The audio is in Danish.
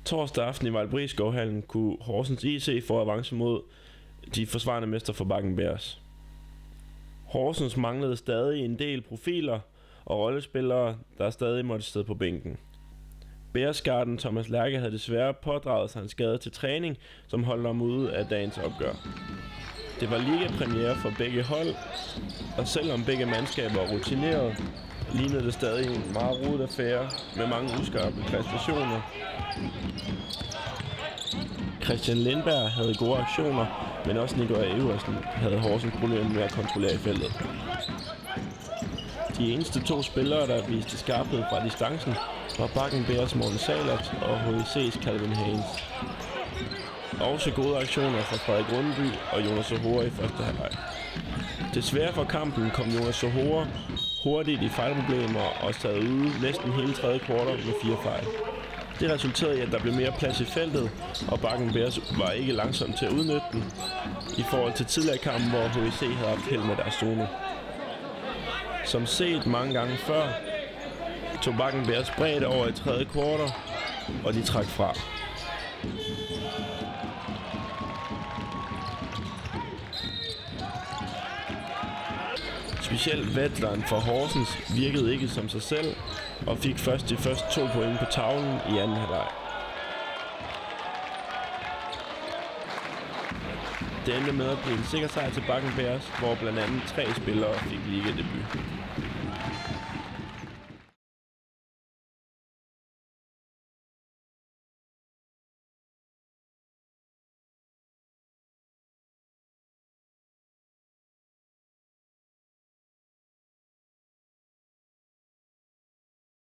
Torsdag aften i Vejlbriskovhallen kunne Horsens IC få avance mod de forsvarende mester fra Bakken Bears. Horsens manglede stadig en del profiler og rollespillere, der stadig måtte sidde på bænken. Bearsgarden Thomas Lærke havde desværre pådraget sig en skade til træning, som holdt ham ude af dagens opgør. Det var ligapremiere for begge hold, og selvom begge mandskaber var rutineret, lignede det stadig en meget rodet affære med mange uskarpe præstationer. Christian Lindberg havde gode aktioner, men også Nikolaj Eversen havde Horsens problemer med at kontrollere i feltet. De eneste to spillere, der viste skarphed fra distancen, var Bakken Bears Morten Salert og HIC's Calvin Haynes. Også gode aktioner fra Frederik Rundby og Jonas Sohora i første halvleg. Desværre for kampen kom Jonas Sohora hurtigt i fejlproblemer og sad ude næsten hele tredje kvartal med 4 fejl. Det resulterede i, at der blev mere plads i feltet, og Bakken Bears var ikke langsom til at udnytte den, i forhold til tidligere kampen, hvor HIC havde haft held med deres zone. Som set mange gange før, tog Bakken Bears bredt over i tredje kvartal, og de trak fra. Specielt Vettleren fra Horsens virkede ikke som sig selv, og fik først de første 2 point på tavlen i anden halvleg. Det endte med at blive en sikker sejr til Bakken Bears, hvor blandt andet 3 spillere fik ligadebut.